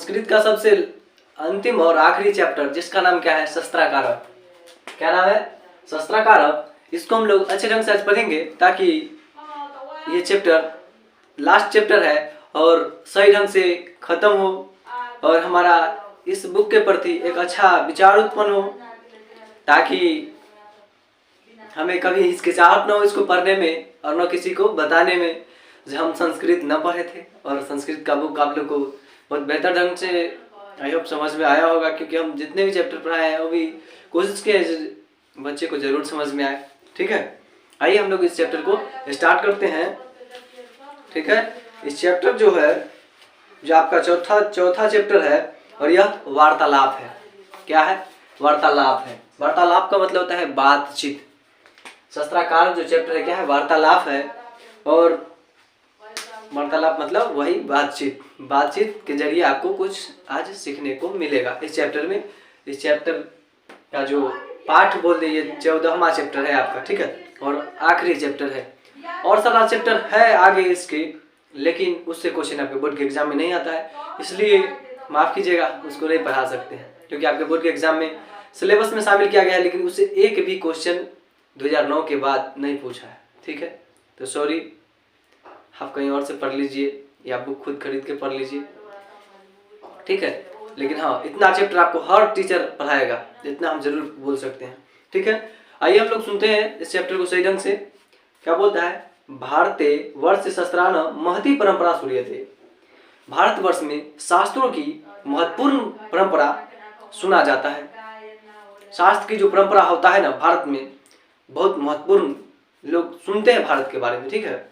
संस्कृत का सबसे अंतिम और आखिरी चैप्टर जिसका नाम क्या है, शस्त्राकार। क्या नाम है, शस्त्राकार। इसको हम लोग अच्छे ढंग से आज पढ़ेंगे ताकि ये चैप्टर लास्ट चैप्टर है और सही ढंग से खत्म हो और हमारा इस बुक के प्रति एक अच्छा विचार उत्पन्न हो, ताकि हमें कभी हिचकिचाहट न हो इसको पढ़ने में और न किसी को बताने में जो हम संस्कृत न पढ़े थे। और संस्कृत का बुक आप लोग को बहुत बेहतर ढंग से आई होप समझ में आया होगा, क्योंकि हम जितने भी चैप्टर पढ़ाए हैं वो भी कोशिश किए बच्चे को जरूर समझ में आए। ठीक है, आइए हम लोग इस चैप्टर को स्टार्ट करते हैं। ठीक है, इस चैप्टर जो है, जो आपका चौथा चैप्टर है और यह वार्तालाप है। क्या है, वार्तालाप है। वार्तालाप का मतलब होता है बातचीत। शस्त्राकार जो चैप्टर है क्या है, वार्तालाप है। और वार्तालाप मतलब वही बातचीत। बातचीत के जरिए आपको कुछ आज सीखने को मिलेगा इस चैप्टर में। इस चैप्टर का जो पाठ बोल दे, ये 14वां चैप्टर है आपका। ठीक है, और आखिरी चैप्टर है। और सारा चैप्टर है आगे इसके, लेकिन उससे क्वेश्चन आपके बोर्ड के एग्जाम में नहीं आता है, इसलिए माफ़ कीजिएगा, उसको नहीं पढ़ा सकते हैं, क्योंकि आपके बोर्ड के एग्जाम में सिलेबस में शामिल किया गया है, लेकिन उससे एक भी क्वेश्चन 2009 के बाद नहीं पूछा है। ठीक है, तो सॉरी, आप कहीं और से पढ़ लीजिए या बुक खुद खरीद के पढ़ लीजिए। ठीक है, लेकिन हाँ, इतना चैप्टर आपको हर टीचर पढ़ाएगा, जितना हम जरूर बोल सकते हैं। ठीक है, आइए हम लोग सुनते हैं इस चैप्टर को सही ढंग से। क्या बोलता है, भारते वर्ष शस्त्रान महती परंपरा सूर्यते। भारतवर्ष में शास्त्रों की महत्वपूर्ण परंपरा सुना जाता है। शास्त्र की जो परंपरा होता है ना भारत में, बहुत महत्वपूर्ण लोग सुनते हैं भारत के बारे में। ठीक है,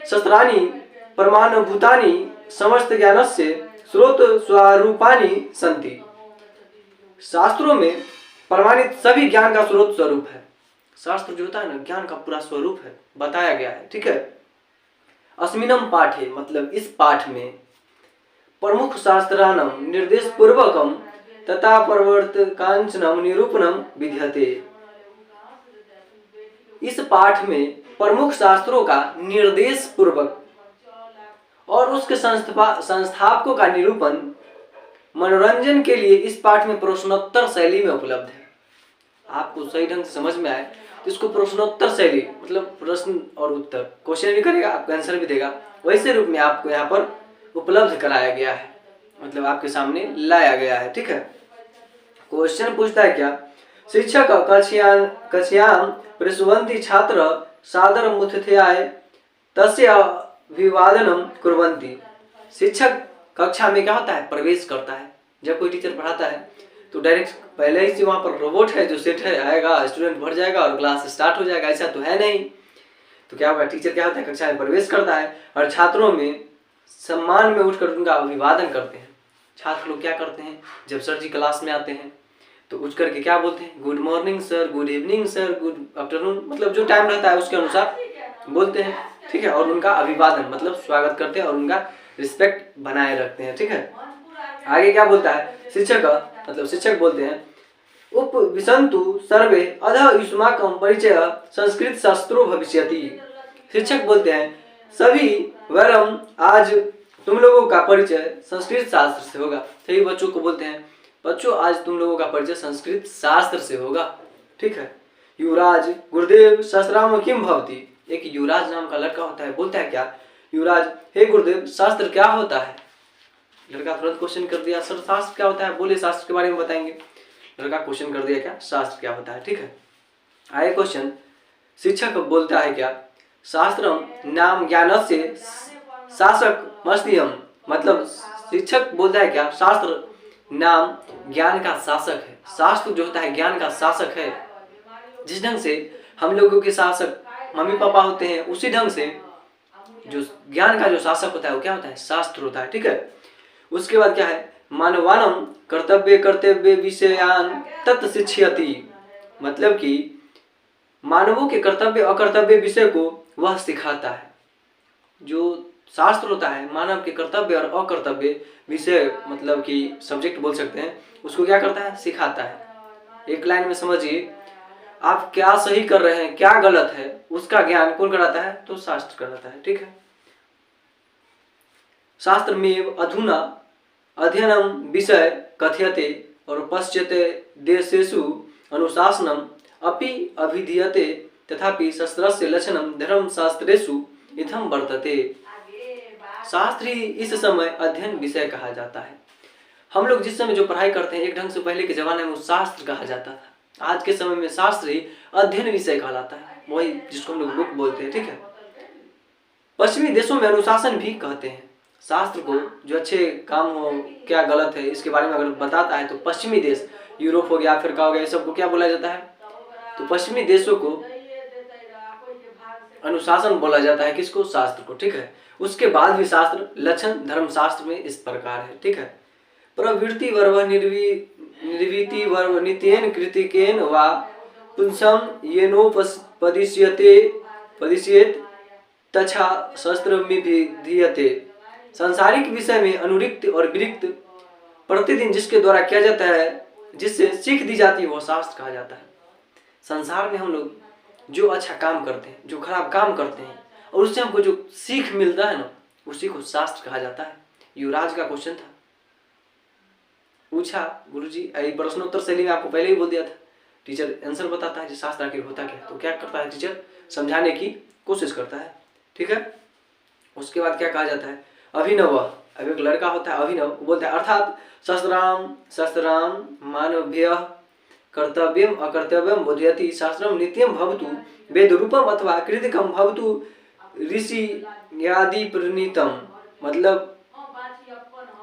शस्त्राणि परमाणुभूतानि समस्त ज्ञानस्य स्रोत स्वरूपानि सन्ति। शास्त्रों में प्रमाणित सभी ज्ञान का स्रोत स्वरूप है। शास्त्र जो होता है ना, ज्ञान का पूरा स्वरूप है, बताया गया है। ठीक है, अस्मिनम पाठे मतलब इस पाठ में प्रमुख शास्त्राणाम निर्देश पूर्वकम तथा प्रवर्तकांचनम निरूपणम विद्यते। इस पाठ में प्रमुख शास्त्रों का निर्देश पूर्वक और उसके संस्थापकों का निरूपण मनोरंजन के लिए इस पाठ में प्रश्नोत्तर शैली में उपलब्ध है। आपको सही ढंग से समझ में आए तो इसको प्रश्नोत्तर शैली मतलब प्रश्न और उत्तर, क्वेश्चन भी करेगा, आपको आंसर भी देगा, वैसे रूप में आपको यहाँ पर उपलब्ध कराया गया है, मतलब आपके सामने लाया गया है। ठीक है, क्वेश्चन पूछता है क्या, शिक्षक कक्ष्यां प्रसुवन्ति छात्र सादर मुथ्याय तस्य अभिवादनम कुर्वन्ति। शिक्षक कक्षा में क्या होता है, प्रवेश करता है। जब कोई टीचर पढ़ाता है तो डायरेक्ट पहले ही से वहाँ पर रोबोट है जो सेट है, आएगा, स्टूडेंट भर जाएगा और क्लास स्टार्ट हो जाएगा, ऐसा तो है नहीं। तो क्या होगा, टीचर क्या होता है, कक्षा में प्रवेश करता है और छात्रों में सम्मान में उठकर उनका अभिवादन करते हैं। छात्र लोग क्या करते हैं, जब सर जी क्लास में आते हैं तो उठ करके क्या बोलते हैं, good morning sir, good evening sir, good afternoon, मतलब जो टाइम रहता है उसके अनुसार बोलते हैं। ठीक है, और उनका अभिवादन मतलब स्वागत करते हैं और उनका रिस्पेक्ट बनाए रखते हैं। ठीक है, आगे क्या बोलता है, शिक्षक मतलब शिक्षक बोलते हैं, उपविशन्तु सर्वे अधः युष्माकं परिचय संस्कृत शास्त्रो भविष्यति। शिक्षक बोलते हैं, सभी वरम आज तुम लोगों का परिचय संस्कृत शास्त्र से होगा। सभी बच्चों को बोलते हैं, बच्चों आज तुम लोगों का परिचय संस्कृत शास्त्र से होगा। ठीक है, युवराज गुरुदेव शास्त्राम किम भवति। एक युवराज नाम का लड़का होता है, बोलता है क्या, युवराज हे गुरुदेव शास्त्र क्या होता है। लड़का तुरंत क्वेश्चन कर दिया, सर शास्त्र क्या होता है, बोले शास्त्र के बारे में बताएंगे। लड़का क्वेश्चन कर दिया, क्या शास्त्र क्या होता है। ठीक है, आए क्वेश्चन, शिक्षक बोलता है क्या, शास्त्रम नाम ज्ञानस्य शासक मस्तियम। मतलब शिक्षक बोलता है क्या, शास्त्र नाम ज्ञान का शासक है। शास्त्र जो होता है ज्ञान का शासक है। जिस ढंग से हम लोगों के शासक मम्मी पापा होते हैं, उसी ढंग से जो ज्ञान का जो शासक होता है वो क्या होता है, शास्त्र होता है। ठीक है, उसके बाद क्या है, मानवानम कर्तव्य कर्तव्य विषयान तत् शिक्षयति। मतलब कि मानवों के कर्तव्य अकर्तव्य विषय को वह सिखाता है। जो शास्त्र होता है मानव के कर्तव्य और अकर्तव्य विषय मतलब कि सब्जेक्ट बोल सकते हैं, उसको क्या करता है, सिखाता है। एक लाइन में समझिए, आप क्या सही कर रहे हैं क्या गलत है उसका ज्ञान कौन कराता है, तो शास्त्र कराता है। ठीक है, शास्त्र में अधुना अध्ययनम विषय कथ्यते और पश्यते देशेषु अनुशासनम अपि अभिधीयते तथापि शस्त्रस्य लक्षणम धर्मशास्त्रेषु इत्थम वर्तते। शास्त्र ही इस समय अध्ययन विषय कहा जाता है। हम लोग जिस समय जो पढ़ाई करते हैं एक ढंग से पहले के जमाने में वो शास्त्र कहा जाता था। आज के समय में शास्त्र ही अध्ययन विषय कहलाता है, वही जिसको हम लोग बुक बोलते हैं, ठीक है। पश्चिमी देशों में अनुशासन भी कहते हैं। शास्त्र को जो अच्छे काम हो क्या गलत है इसके बारे में अगर बताता है तो पश्चिमी देश, यूरोप हो गया, अफ्रीका हो गया, ये सबको क्या बोला जाता है? तो पश्चिमी देशों को अनुशासन बोला जाता है। किसको? शास्त्र को, ठीक है। उसके बाद भी शास्त्र लक्षण धर्मशास्त्र में इस प्रकार है, ठीक है। प्रवृत्ति वर्व निर्वृत्ति वर्व नित्येन कृतिकेन वा पुंसम येनोपदिश्येत तथा शस्त्रमिधीयते। सांसारिक विषय में अनुरिक्त और विरिक्त प्रतिदिन जिसके द्वारा किया जाता है, जिससे सीख दी जाती है, वो शास्त्र कहा जाता है। संसार में हम लोग जो अच्छा काम करते हैं, जो खराब काम करते हैं और उससे हमको जो सीख मिलता है ना, उसी को शास्त्र कहा जाता है। युवराज का क्वेश्चन था, पूछा गुरुजी, प्रश्नोत्तर शैली में आपको पहले ही बोल दिया था। टीचर आंसर बताता है कि शास्त्र आखिर होता क्या, तो क्या करता है टीचर? समझाने की कोशिश करता है, ठीक है। उसके बाद क्या कहा जाता है? अभिनव। अब एक लड़का होता है अभिनव, बोलता है अर्थात शस्त्राम मानव्य कर्तव्यम अकर्तव्यम बोधयति शास्त्रम नित्यम भवतु वेद रूपम अथवा कृतिकम भवतु ऋषि यादि प्रणीतम। मतलब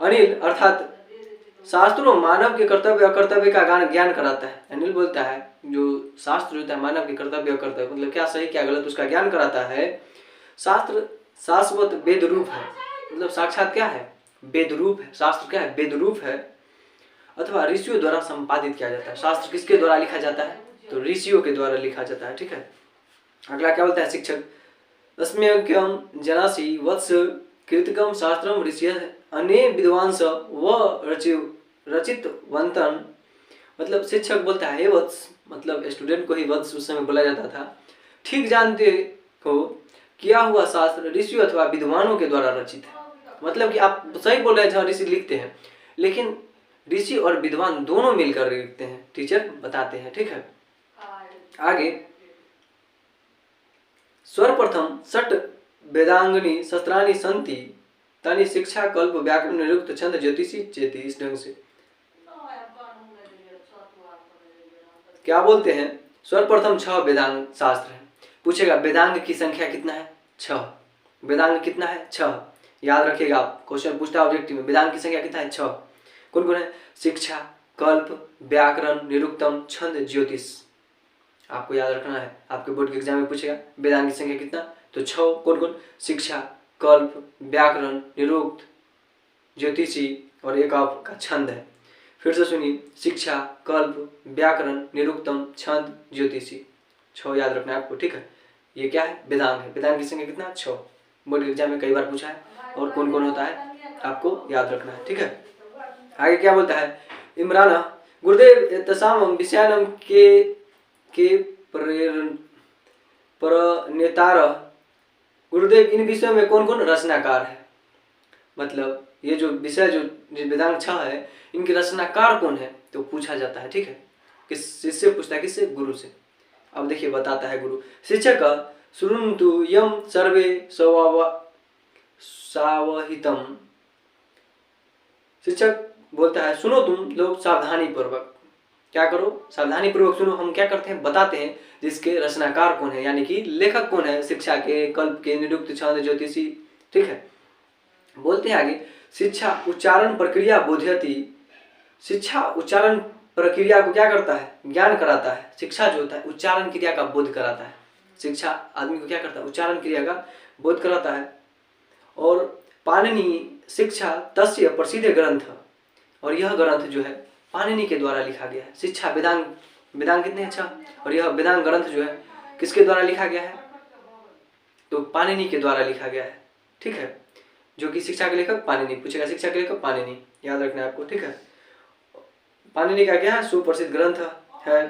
अनिल अर्थात शास्त्रों मानव के कर्तव्य अकर्तव्य का ज्ञान कराता है। अनिल बोलता है जो शास्त्र होता है मानव के कर्तव्य अकर्तव्य मतलब क्या सही क्या गलत उसका ज्ञान कराता है। शास्त्र शाश्वत वेद रूप है, मतलब साक्षात क्या है? वेद रूप है। शास्त्र क्या है? वेद रूप है, अथवा ऋषियों द्वारा संपादित किया जाता है। शास्त्र किसके द्वारा लिखा जाता है? तो ऋषियों के द्वारा लिखा जाता है, ठीक है। अगला क्या बोलता है शिक्षक? अस्म्यज्ञम जनासी वत्स कृतिकम शास्त्रम ऋषि अने विद्वांस व रचितवंतन। मतलब शिक्षक बोलता है वत्स, मतलब स्टूडेंट को ही वत्स उस समय बोला जाता था। ठीक जानते हो किया हुआ शास्त्र ऋषियों अथवा विद्वानों के द्वारा रचित है। मतलब कि आप सही बोल रहे हैं, जहाँ ऋषि लिखते हैं, लेकिन ऋषि और विद्वान दोनों मिलकर लिखते हैं, टीचर बताते हैं, ठीक है। आगे सर्वप्रथम षट वेदांगनी शस्त्राणि सन्ति तानि शिक्षा कल्प व्याकरण निरुक्त छंद ज्योतिषी चेति। इस ढंग से क्या बोलते हैं? सर्वप्रथम 6 वेदांग शास्त्र है। पूछेगा वेदांग की संख्या कितना है? 6। वेदांग कितना है? 6। याद रखिएगा, आप क्वेश्चन पूछता है ऑब्जेक्टिव में, वेदांग की संख्या कितना है? 6। कौन कौन है? शिक्षा, कल्प, व्याकरण, निरुक्तम, छंद, ज्योतिष। आपको याद रखना है, आपके बोर्ड के एग्जाम में पूछेगा वेदांग की संख्या कितना, तो 6। कौन कौन? शिक्षा, कल्प, व्याकरण, निरुक्त, ज्योतिषी और एक आपका छंद है। फिर से सुनिए, शिक्षा, कल्प, व्याकरण, निरुक्तम, छंद, ज्योतिषी। 6 याद रखना है आपको, ठीक है। ये क्या है? वेदांग है। वेदांग की संख्या कितना? 6। बोर्ड के एग्जाम में कई बार पूछा है, और कौन कौन होता है आपको याद रखना है, ठीक है। आगे क्या बोलता है? इमरान गुरुदेव तसाम विषयानम के प्रणेतार। गुरुदेव इन विषयों में कौन कौन रचनाकार है? मतलब ये जो विषय जो वेदांग 6 है, इनके रचनाकार कौन है तो पूछा जाता है, ठीक है। किससे पूछता है? किससे? गुरु से। अब देखिए बताता है गुरु। शिक्षक शृण्वन्तु यम सर्वे सावहितम। शिक्षक बोलता है सुनो तुम लोग सावधानी पूर्वक, क्या करो? सावधानी पूर्वक सुनो। हम क्या करते हैं? बताते हैं जिसके रचनाकार कौन है, यानी कि लेखक कौन है, शिक्षा के, कल्प के, निरुक्त, छंद, ज्योतिषी, ठीक है। बोलते हैं आगे, शिक्षा उच्चारण प्रक्रिया बोध्यति। शिक्षा उच्चारण प्रक्रिया को क्या करता है? ज्ञान कराता है। शिक्षा जो होता है उच्चारण क्रिया का बोध कराता है। शिक्षा आदमी को क्या करता है? उच्चारण क्रिया का बोध कराता है। और पाणिनि शिक्षा तस्य प्रसिद्ध ग्रंथ, और यह ग्रंथ जो है पाणिनि के द्वारा लिखा गया है। शिक्षा वेदांग, वेदांग कितने अच्छा, और यह वेदांग ग्रंथ जो है किसके द्वारा लिखा गया है? तो पाणिनि के द्वारा लिखा गया है, ठीक है। जो कि शिक्षा के लेखक पाणिनि। पूछेगा शिक्षा के लेखक पाणिनि, याद रखना है आपको, ठीक है। पाणिनि का क्या है? सुप्रसिद्ध ग्रंथ है।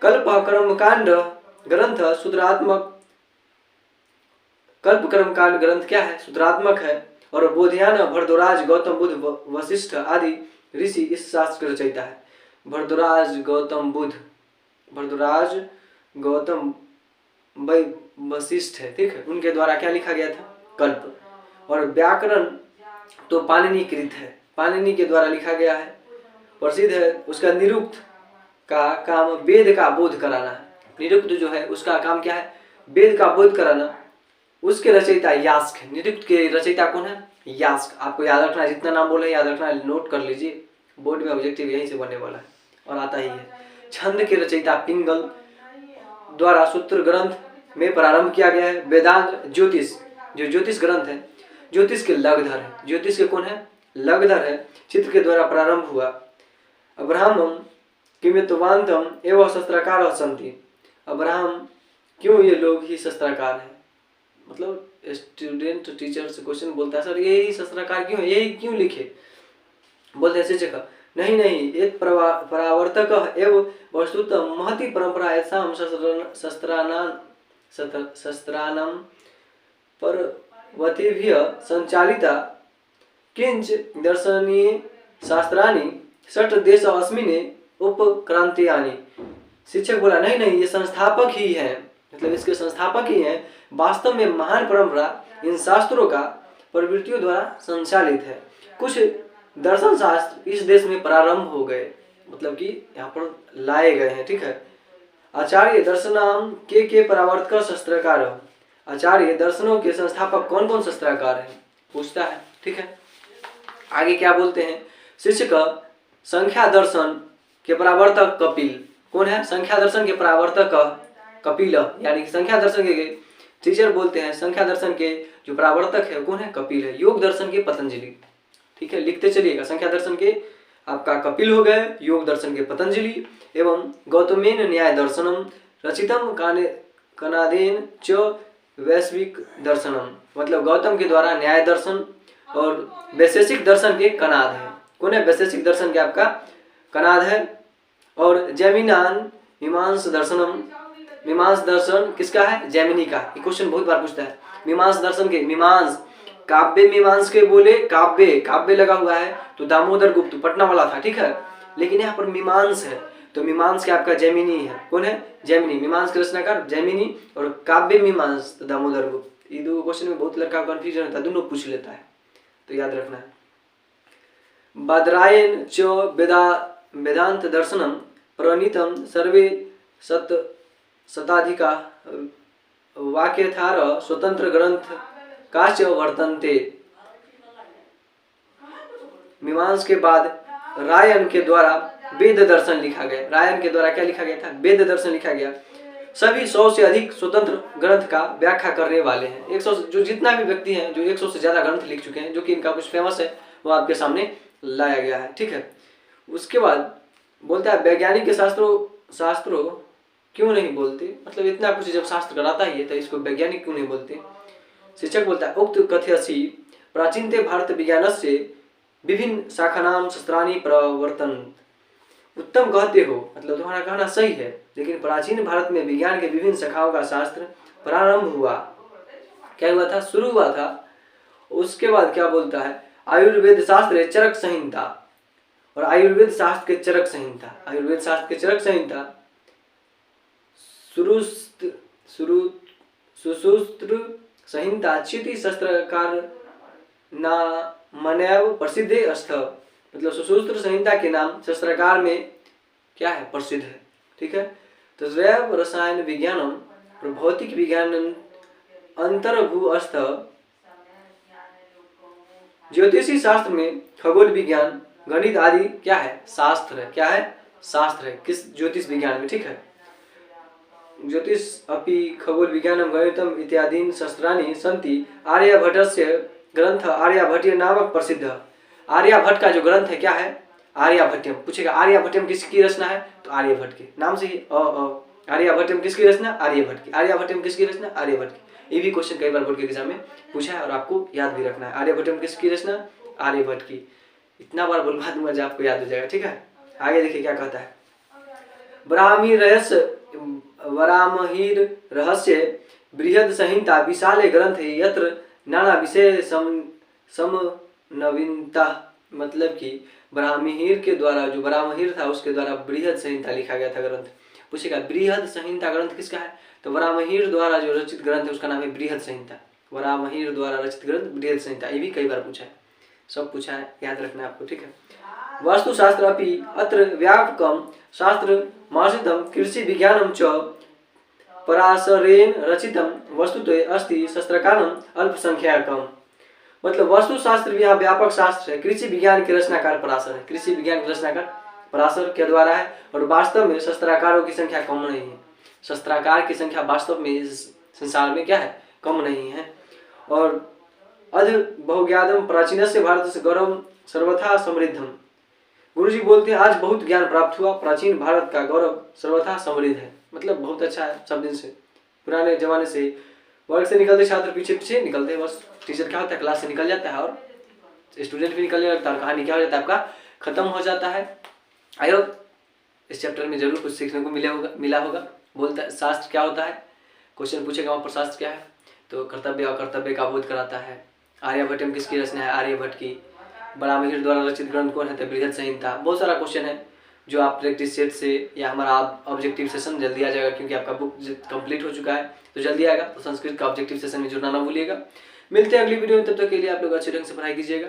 कल्प कर्मकांड ग्रंथ सूत्रात्मक। कल्प कर्मकांड ग्रंथ क्या है? सूत्रात्मक है। और बोधियान, भरद्वाज, गौतम बुद्ध, वशिष्ठ आदि ऋषि इस शास्त्र के रचयिता है। भरद्वाज, गौतम बुद्ध, भरद्वाज, गौतम, वशिष्ठ है, ठीक है, उनके द्वारा क्या लिखा गया था? कल्प। और व्याकरण तो पाणिनि कृत है, पाणिनि के द्वारा लिखा गया है, प्रसिद्ध है। उसका निरुक्त का काम वेद का बोध कराना है। निरुक्त जो है उसका काम क्या है? वेद का बोध कराना। उसके रचयिता यास्क है। निरुक्त के रचयिता कौन है? यास्क। आपको याद रखना है, जितना नाम बोले याद रखना है, नोट कर लीजिए, बोर्ड में ऑब्जेक्टिव यहीं से बनने वाला है और आता ही है। छंद के रचयिता पिंगल द्वारा सूत्र ग्रंथ में प्रारंभ किया गया है। वेदांत, ज्योतिष, जो ज्योतिष ग्रंथ है, ज्योतिष के लगधर है। ज्योतिष के कौन है? लगधर है। चित्र के द्वारा प्रारंभ हुआ। अब्राहम किमितवांतम एवं शस्त्रकार संति। अब्राहम, क्यों ये लोग ही शस्त्रकार हैं? मतलब स्टूडेंट टीचर से क्वेश्चन बोलता है, सर ये ही शस्त्रकार क्यों है, यही क्यों लिखे? बोलते हैं शिक्षक, नहीं नहीं, एक परावर्तक एवं वस्तुतः महती परंपरा ऐसा शस्त्राणां पर्वतिभ्य संचालिता किंच दर्शनीय शास्त्राणि षट देश अस्मिने उपक्रांतियानि। शिक्षक बोला, नहीं नहीं, ये संस्थापक ही है, मतलब इसके संस्थापक ही हैं। वास्तव में महान परंपरा इन शास्त्रों का प्रवृत्तियों द्वारा संचालित है। कुछ दर्शन शास्त्र इस देश में प्रारंभ हो गए, मतलब कि यहाँ पर लाए गए हैं, ठीक है। आचार्य दर्शनाम के परावर्तक शस्त्रकार। आचार्य दर्शनों के संस्थापक कौन कौन शस्त्रकार हैं पूछता है, ठीक है। आगे क्या बोलते हैं? शिक्षक, संख्या दर्शन के परावर्तक कपिल। कौन है? संख्या दर्शन के परावर्तक कपिल, यानी संख्या दर्शन के टीचर बोलते हैं संख्या दर्शन के जो परावर्तक है कौन है? कपिल है। योग दर्शन के पतंजलि, ठीक है, लिखते चलिएगा। संख्या दर्शन के आपका कपिल हो गए, योग दर्शन के पतंजलि, एवं गौतमेन न्याय दर्शनम रचितम कनादेन च वैश्विक दर्शनम। मतलब गौतम के द्वारा न्याय दर्शन और वैशेषिक दर्शन के कनाद है। कौन है? वैशेषिक दर्शन के आपका कनाद है। और जैमिनान मीमांस दर्शनम। मीमांस दर्शन किसका है? जैमिनी का। ये क्वेश्चन बहुत बार पूछता है। मीमांस दर्शन के, मीमांस काव्य मीमांस के बोले, काव्य काव्य लगा हुआ है तो दामोदर गुप्त पटना वाला था, ठीक है, लेकिन यहाँ पर मीमांस है तो मीमांस के आपका जैमिनी है। कौन है? जैमिनी। मीमांस के रचनाकार जैमिनी और काव्य मीमांस तो दामोदर गुप्त। ये दो क्वेश्चन में बहुत लड़का कंफ्यूजन होता है, दोनों पूछ लेता है, तो याद रखना है। बादरायण च वेदांत दर्शनम प्रणीतम सर्वे शताधिका वाक्यथार स्वतंत्र ग्रंथ काच वर्तन्ते। मीमांस के बाद रायन के द्वारा वेद दर्शन लिखा गया। रायन के द्वारा क्या लिखा गया था? वेद दर्शन लिखा गया। सभी 100 से अधिक स्वतंत्र ग्रंथ का व्याख्या करने वाले हैं। 100 जो जितना भी व्यक्ति हैं जो 100 से ज्यादा ग्रंथ लिख चुके हैं, जो कि इनका कुछ फेमस है, वो आपके सामने लाया गया है, ठीक है। उसके बाद बोलता है वैज्ञानिक के शास्त्रों क्यों नहीं बोलते? मतलब इतना कुछ जब शास्त्र कराता ही है तो इसको वैज्ञानिक क्यों नहीं बोलते? शिक्षक बोलता है उक्त कथयसि प्राचीनते भारत विज्ञानस्य विभिन्न शाखानां शस्त्राणि प्रवर्तन। उत्तम कहते हो, मतलब तुम्हारा कहना सही है, लेकिन प्राचीन भारत में विज्ञान के विभिन्न शाखाओं का शास्त्र प्रारंभ हुआ। क्या हुआ था? शुरू हुआ था। उसके बाद क्या बोलता है? आयुर्वेद शास्त्र चरक संहिता और आयुर्वेद शास्त्र के चरक संहिता। आयुर्वेद शास्त्र के चरक संहिता सुसूत्र संहिता चिति शस्त्रकार नामनैव प्रसिद्धे अस्थ। मतलब सुसूत्र संहिता के नाम शस्त्रकार में क्या है? प्रसिद्ध है, ठीक है। तो जैव रसायन विज्ञानम और भौतिक विज्ञान अंतर्भू अस्थ। ज्योतिषी शास्त्र में खगोल विज्ञान, गणित आदि क्या है? शास्त्र है। क्या है? शास्त्र है। किस? ज्योतिष विज्ञान में, ठीक है। ज्योतिष अपि खगोल विज्ञानम गणितम इत्यादीन शस्त्राणि सन्ति। आर्यभट्टस्य ग्रंथ आर्यभट्टीय नामक प्रसिद्ध। आर्यभट्ट का जो ग्रंथ है क्या है? आर्यभट्टम। पूछेगा आर्यभट्टम किसकी रचना है? तो आर्यभट्ट के नाम से ही आर्यभट्टम किसकी रचना? आर्यभट्ट की। आर्यभट्टम किसकी रचना? आर्यभट्ट की। ये भी क्वेश्चन कई बार बोर्ड के एग्जाम में पूछा है और आपको याद भी रखना है। आर्यभट्टम किसकी रचना? आर्यभट्ट की। इतना बार बोलवा दूंगा जो आपको याद हो जाएगा, ठीक है। आगे देखिए क्या कहता है। वरामहीर रहस्य बृहद संहिता विशाले ग्रंथ यत्र नाना विषय समनवीनता, मतलब कि बराहमिहिर के द्वारा, जो बराहमिहिर था उसके द्वारा बृहद संहिता लिखा गया था ग्रंथ। पूछेगा बृहद संहिता ग्रंथ किसका है, तो बराहमिहिर द्वारा जो रचित ग्रंथ है उसका नाम है बृहद संहिता। बराहमिहिर द्वारा रचित ग्रंथ बृहद संहिता, ये भी कई बार पूछा है, सब पूछा है, याद रखना है आपको, ठीक है। वास्तुशास्त्र अपि अत्र व्यापकम शास्त्र मासिदम कृषि विज्ञानम च पराशरेण रचितम वस्तुतः अस्ति शस्त्रकानम अल्पसंख्याकम। मतलब वास्तुशास्त्र भी यहाँ व्यापक शास्त्र है, कृषि विज्ञान के रचनाकार पराशर है, कृषि विज्ञान के रचनाकार पराशर के द्वारा है, और वास्तव में शस्त्राकारों की संख्या कम नहीं है। शस्त्राकार की संख्या वास्तव में इस संसार में क्या है, कम नहीं है। और अध बहुज्ञातम प्राचीनस्य भारतस्य गौरव सर्वथा समृद्धम। गुरुजी बोलते हैं आज बहुत ज्ञान प्राप्त हुआ, प्राचीन भारत का गौरव सर्वथा समृद्ध है, मतलब बहुत अच्छा है, सब दिन से पुराने जमाने से वर्ग से निकलते छात्र पीछे पीछे निकलते हैं, बस टीचर क्या होता है क्लास से निकल जाता है और स्टूडेंट भी निकलने लगता है, कहानी क्या हो जाता है आपका खत्म हो जाता है। आई होप इस चैप्टर में जरूर कुछ सीखने को मिला होगा। बोलता है शास्त्र क्या होता है, क्वेश्चन पूछेगा वहाँ पर शास्त्र क्या है, तो कर्तव्य और कर्तव्य का बोध कराता है। आर्यभट्ट में किसकी रचना है, आर्यभट्ट की। बराहमिहिर द्वारा रचित ग्रंथ कौन है, तो बृहद संहिता। बहुत सारा क्वेश्चन है जो आप प्रैक्टिस सेट से या हमारा ऑब्जेक्टिव सेशन जल्दी आ जाएगा, क्योंकि आपका बुक कंप्लीट हो चुका है तो जल्दी आएगा। तो संस्कृत का ऑब्जेक्टिव सेशन में जुड़ना ना भूलिएगा। मिलते हैं अगली वीडियो में, तब तक के लिए आप लोग अच्छे ढंग से पढ़ाई कीजिएगा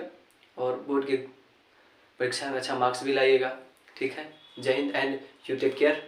और बोर्ड की परीक्षा में अच्छा मार्क्स भी लाइएगा, ठीक है। Jai Hind and you take care.